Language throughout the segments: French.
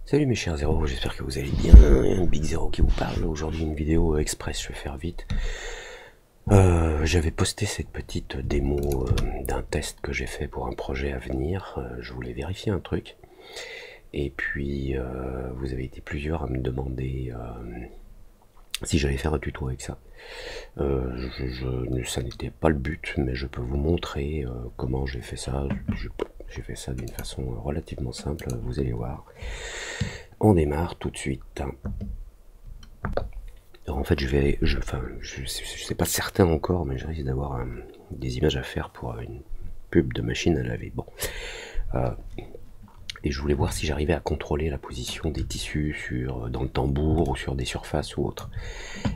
Salut mes chers zéros, j'espère que vous allez bien. Big Zero qui vous parle. Aujourd'hui une vidéo express, je vais faire vite. J'avais posté cette petite démo d'un test que j'ai fait pour un projet à venir. Je voulais vérifier un truc. Et puis vous avez été plusieurs à me demander si j'allais faire un tuto avec ça. Ça n'était pas le but, mais je peux vous montrer comment j'ai fait ça. J'ai fait ça d'une façon relativement simple, vous allez voir. On démarre tout de suite. Alors en fait, je sais pas certain encore, mais je risque d'avoir des images à faire pour une pub de machine à laver. Bon. Et je voulais voir si j'arrivais à contrôler la position des tissus dans le tambour ou sur des surfaces ou autres.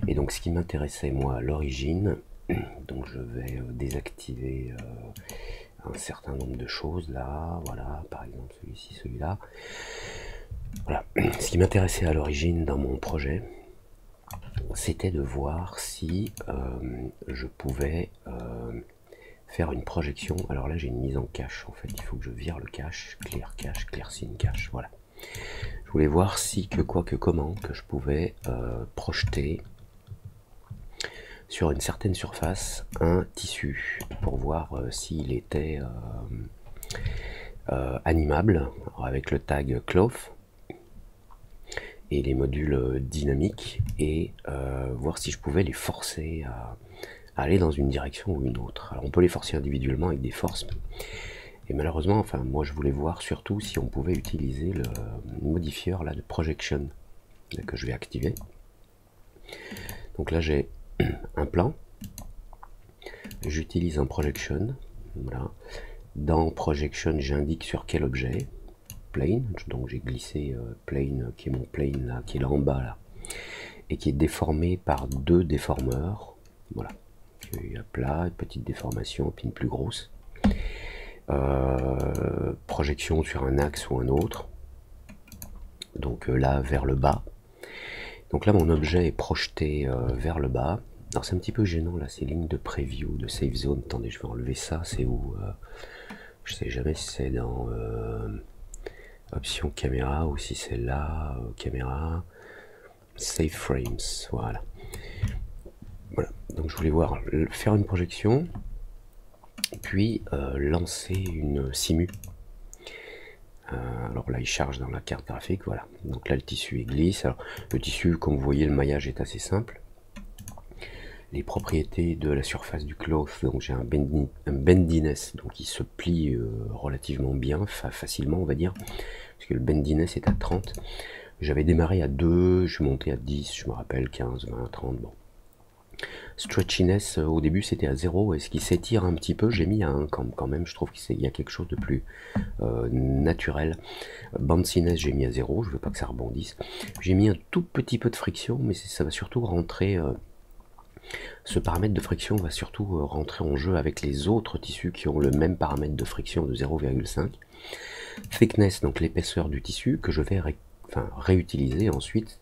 Et donc ce qui m'intéressait moi à l'origine, donc je vais désactiver un certain nombre de choses là, voilà, par exemple celui-ci, celui-là. Voilà, ce qui m'intéressait à l'origine dans mon projet, c'était de voir si je pouvais faire une projection. Alors là j'ai une mise en cache, en fait il faut que je vire le cache, clear scene cache, voilà. Je voulais voir si, comment que je pouvais projeter sur une certaine surface un tissu pour voir s'il était animable avec le tag cloth et les modules dynamiques et voir si je pouvais les forcer à aller dans une direction ou une autre. Alors on peut les forcer individuellement avec des forces et malheureusement, enfin moi je voulais voir surtout si on pouvait utiliser le modifieur là de projection là, que je vais activer. Donc là j'ai un plan, j'utilise un projection, voilà. Dans projection j'indique sur quel objet, plane, donc j'ai glissé plane qui est mon plane là, qui est là en bas là, et qui est déformé par deux déformeurs, voilà. Il y a plat, une petite déformation, puis une plus grosse. Projection sur un axe ou un autre, donc là vers le bas. Donc là mon objet est projeté vers le bas. Alors c'est un petit peu gênant là, ces lignes de preview, de safe zone. Attendez, je vais enlever ça, c'est où je sais jamais si c'est dans option caméra ou si c'est là, caméra, save frames, voilà. Voilà, donc je voulais voir, faire une projection, puis lancer une simu. Alors là il charge dans la carte graphique, voilà. Donc là le tissu il glisse. Alors le tissu, comme vous voyez, le maillage est assez simple. Les propriétés de la surface du cloth, donc j'ai un bendiness, donc il se plie relativement bien, facilement on va dire, parce que le bendiness est à 30. J'avais démarré à 2, je suis monté à 10, je me rappelle, 15, 20, 30, bon. Stretchiness, au début c'était à 0, et ce qui s'étire un petit peu, j'ai mis à 1 quand même, je trouve qu'il y a quelque chose de plus naturel. Bounciness, j'ai mis à 0, je veux pas que ça rebondisse. J'ai mis un tout petit peu de friction, mais ça va surtout rentrer... ce paramètre de friction va surtout rentrer en jeu avec les autres tissus qui ont le même paramètre de friction de 0,5. Thickness, donc l'épaisseur du tissu, que je vais réutiliser ensuite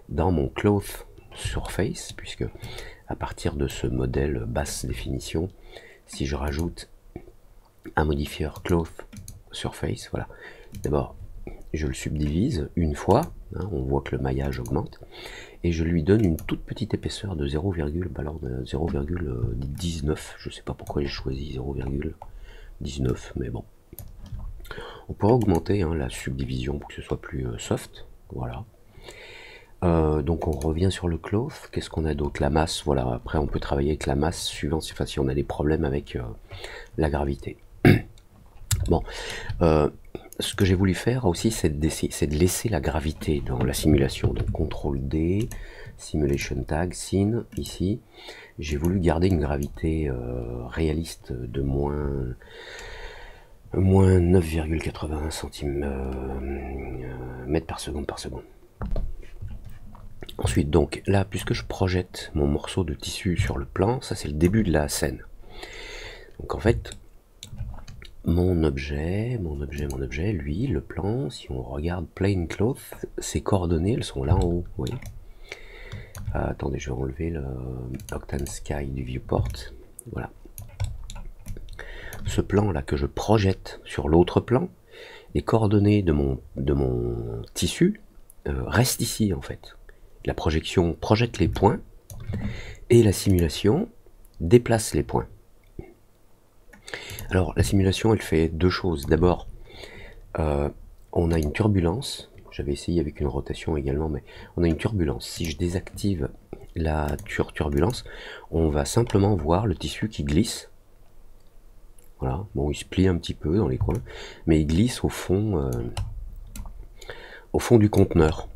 dans mon cloth surface, puisque à partir de ce modèle basse définition, si je rajoute un modifieur cloth surface, voilà, d'abord je le subdivise une fois, hein, on voit que le maillage augmente, et je lui donne une toute petite épaisseur de 0,19, je sais pas pourquoi j'ai choisi 0,19, mais bon. On pourra augmenter hein, la subdivision pour que ce soit plus soft, voilà. Donc on revient sur le cloth, qu'est-ce qu'on a d'autre? La masse, voilà, après on peut travailler avec la masse suivant si on a des problèmes avec la gravité. Bon, ce que j'ai voulu faire aussi, c'est de laisser la gravité dans la simulation. Donc CTRL D, Simulation Tag, Scene, ici. J'ai voulu garder une gravité réaliste de moins 9,81 cm par seconde par seconde. Ensuite, donc là, puisque je projette mon morceau de tissu sur le plan, ça c'est le début de la scène. Donc en fait, mon objet, lui, le plan, si on regarde Plane Cloth, ses coordonnées, elles sont là en haut, vous voyez. Attendez, je vais enlever le Octane Sky du viewport, voilà. Ce plan là que je projette sur l'autre plan, les coordonnées de mon tissu restent ici en fait. La projection projette les points et la simulation déplace les points. Alors la simulation elle fait deux choses. D'abord on a une turbulence, j'avais essayé avec une rotation également, mais on a une turbulence. Si je désactive la turbulence, on va simplement voir le tissu qui glisse. Voilà, bon il se plie un petit peu dans les coins, mais il glisse au fond du conteneur.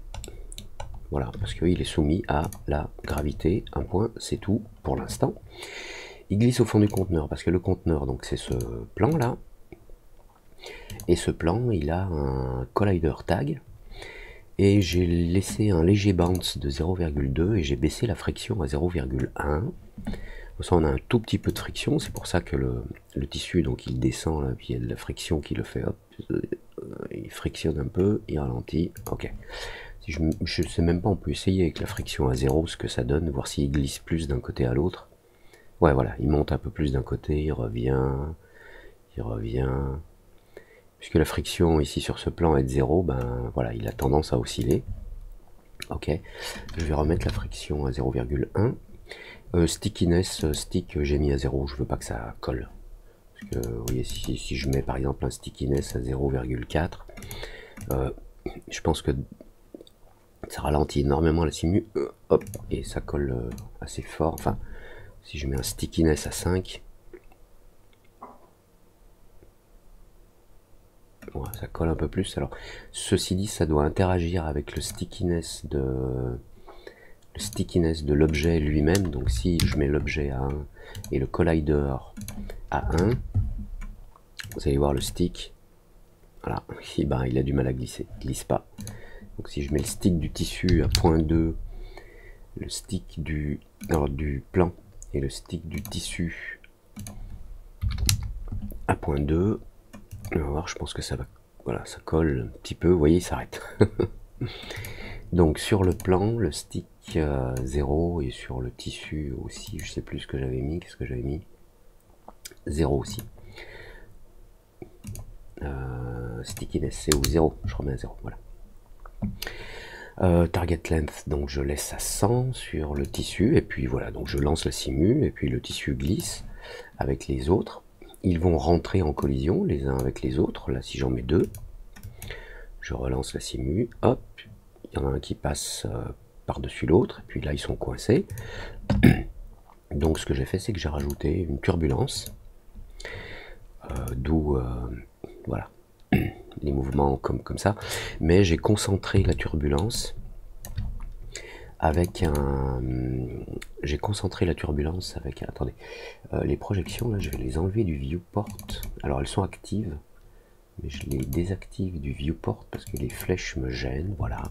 Voilà, parce qu'il est soumis à la gravité, un point, c'est tout pour l'instant. Il glisse au fond du conteneur, parce que le conteneur, donc c'est ce plan là, et ce plan, il a un collider tag, et j'ai laissé un léger bounce de 0,2, et j'ai baissé la friction à 0,1. Ça, on a un tout petit peu de friction, c'est pour ça que le tissu, donc il descend, là, puis il y a de la friction qui le fait, hop, il frictionne un peu, il ralentit, ok. Si je sais même pas, on peut essayer avec la friction à 0 ce que ça donne, voir s'il glisse plus d'un côté à l'autre. Ouais, voilà, il monte un peu plus d'un côté, il revient. Puisque la friction ici sur ce plan est de 0, ben voilà, il a tendance à osciller. Ok, je vais remettre la friction à 0,1. Stickiness, j'ai mis à 0, je veux pas que ça colle. Parce que vous voyez, si je mets par exemple un stickiness à 0,4, je pense que ça ralentit énormément la simu, hop, et ça colle assez fort. Enfin, si je mets un stickiness à 5, ouais, ça colle un peu plus. Alors, ceci dit, ça doit interagir avec le stickiness de l'objet lui-même. Donc, si je mets l'objet à 1 et le collider à 1, vous allez voir le stick. Voilà, ben, il a du mal à glisser, il glisse pas. Donc si je mets le stick du tissu à 0,2, le stick du plan et le stick du tissu à 0,2, on va voir, je pense que ça va, voilà, ça colle un petit peu, vous voyez, il s'arrête. Donc sur le plan, le stick 0 et sur le tissu aussi, je sais plus ce que j'avais mis, qu'est-ce que j'avais mis, 0 aussi. Stickiness, c'est où 0, je remets à 0, voilà. Target length, donc je laisse à 100 sur le tissu, et puis voilà, donc je lance la simu, et puis le tissu glisse avec les autres. Ils vont rentrer en collision les uns avec les autres. Là, si j'en mets deux, je relance la simu, hop, il y en a un qui passe par-dessus l'autre, et puis là, ils sont coincés. Donc ce que j'ai fait, c'est que j'ai rajouté une turbulence, d'où, voilà, les mouvements comme ça, mais j'ai concentré la turbulence avec attendez, les projections là, je vais les enlever du viewport. Alors elles sont actives, mais je les désactive du viewport parce que les flèches me gênent, voilà.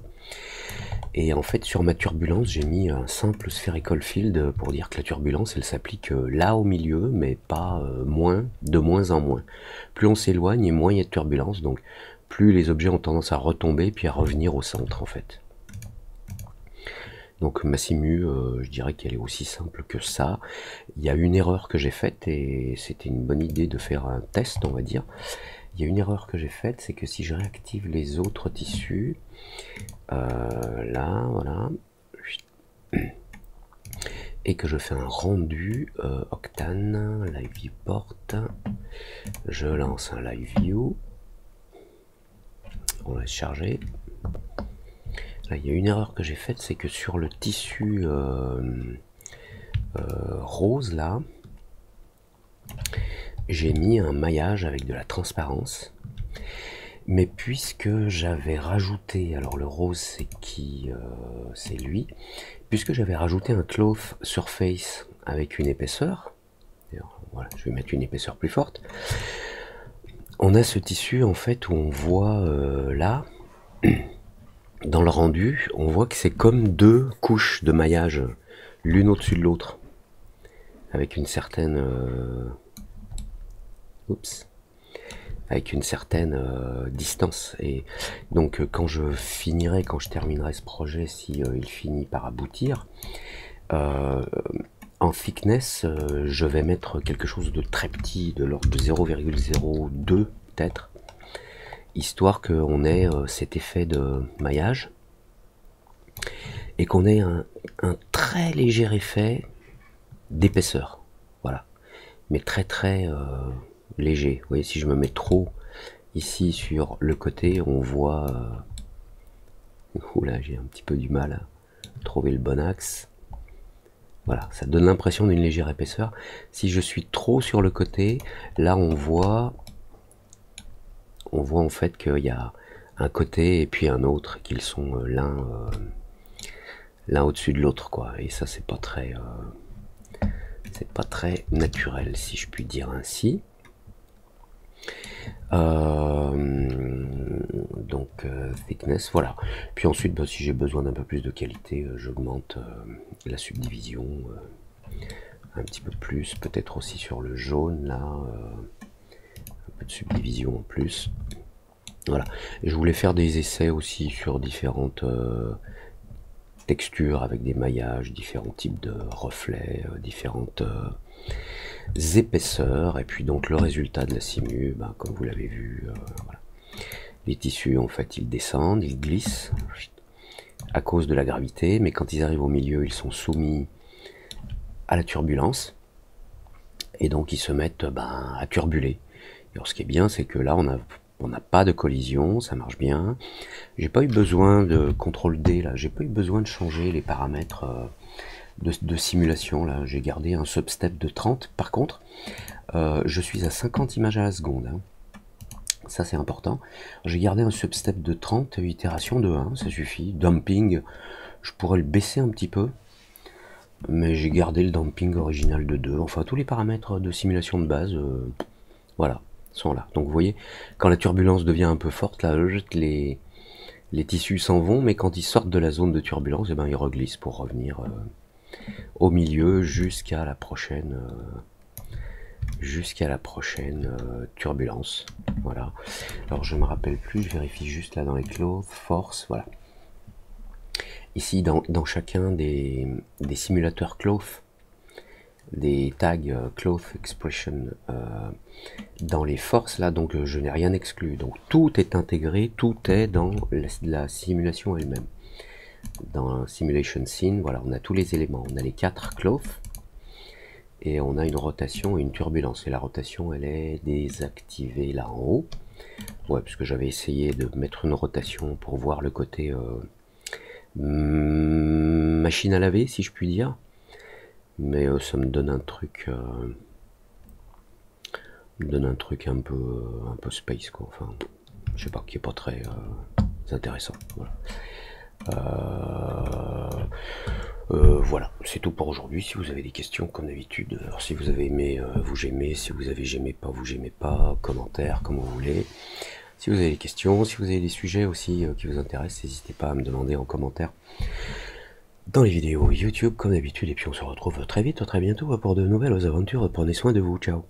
Et en fait sur ma turbulence, j'ai mis un simple spherical field pour dire que la turbulence elle s'applique là au milieu, mais pas de moins en moins. Plus on s'éloigne et moins il y a de turbulence, donc plus les objets ont tendance à retomber puis à revenir au centre en fait. Donc ma simu, je dirais qu'elle est aussi simple que ça. Il y a une erreur que j'ai faite et c'était une bonne idée de faire un test, on va dire. Il y a une erreur que j'ai faite, c'est que si je réactive les autres tissus, là, voilà, et que je fais un rendu Octane, Live Viewport, je lance un Live View, on laisse charger. Là, il y a une erreur que j'ai faite, c'est que sur le tissu rose, là, j'ai mis un maillage avec de la transparence. Mais puisque j'avais rajouté, alors le rose c'est qui, c'est lui, puisque j'avais rajouté un cloth surface avec une épaisseur, voilà, je vais mettre une épaisseur plus forte, on a ce tissu en fait où on voit là, dans le rendu, on voit que c'est comme deux couches de maillage, l'une au-dessus de l'autre, avec une certaine... avec une certaine distance. Et donc quand je terminerai ce projet, si il finit par aboutir, en thickness, je vais mettre quelque chose de très petit, de l'ordre de 0,02 peut-être. histoire qu'on ait cet effet de maillage et qu'on ait un très léger effet d'épaisseur, voilà, mais très très léger. Vous voyez, si je me mets trop ici sur le côté, on voit oula, j'ai un petit peu du mal à trouver le bon axe. Voilà, ça donne l'impression d'une légère épaisseur. Si je suis trop sur le côté, là on voit en fait qu'il y a un côté et puis un autre, qu'ils sont l'un au-dessus de l'autre, quoi. Et ça, c'est pas très naturel, si je puis dire ainsi. Donc thickness, voilà. Puis ensuite, bah, si j'ai besoin d'un peu plus de qualité, j'augmente la subdivision un petit peu plus, peut-être aussi sur le jaune là, un peu de subdivision en plus. Voilà. Et je voulais faire des essais aussi sur différentes textures avec des maillages, différents types de reflets, différentes épaisseurs, et puis donc le résultat de la simu, ben, comme vous l'avez vu, voilà. Les tissus en fait ils descendent, ils glissent à cause de la gravité, mais quand ils arrivent au milieu ils sont soumis à la turbulence et donc ils se mettent à turbuler. Alors ce qui est bien, c'est que là on n'a pas de collision, ça marche bien. J'ai pas eu besoin de CTRL D là, j'ai pas eu besoin de changer les paramètres de simulation là. J'ai gardé un substep de 30. Par contre, je suis à 50 images à la seconde. Hein. Ça c'est important. J'ai gardé un substep de 30, itération de 1, ça suffit. Damping, je pourrais le baisser un petit peu, mais j'ai gardé le damping original de 2. Enfin, tous les paramètres de simulation de base, voilà, sont là. Donc vous voyez, quand la turbulence devient un peu forte, là, les tissus s'en vont, mais quand ils sortent de la zone de turbulence, eh ben, ils reglissent pour revenir au milieu jusqu'à la prochaine turbulence. Voilà. Alors je me rappelle plus, je vérifie juste là dans les clothes, force, voilà. Ici dans chacun des simulateurs cloth, des tags cloth expression, dans les forces là, donc je n'ai rien exclu, donc tout est intégré, tout est dans la simulation elle-même. Dans simulation scene, voilà, on a tous les éléments, on a les 4 cloth et on a une rotation et une turbulence, et la rotation elle est désactivée là en haut, ouais, parce que j'avais essayé de mettre une rotation pour voir le côté machine à laver, si je puis dire, mais ça me donne un truc un peu space, quoi. Enfin, je sais pas, qui est pas très intéressant. Voilà. Voilà, c'est tout pour aujourd'hui. Si vous avez des questions, comme d'habitude, alors si vous avez aimé, vous j'aimez, si vous avez j'aimé pas, vous j'aimez pas, commentaires, comme vous voulez. Si vous avez des questions, si vous avez des sujets aussi qui vous intéressent, n'hésitez pas à me demander en commentaire dans les vidéos YouTube, comme d'habitude. Et puis on se retrouve très vite, très bientôt pour de nouvelles aventures. Prenez soin de vous, ciao.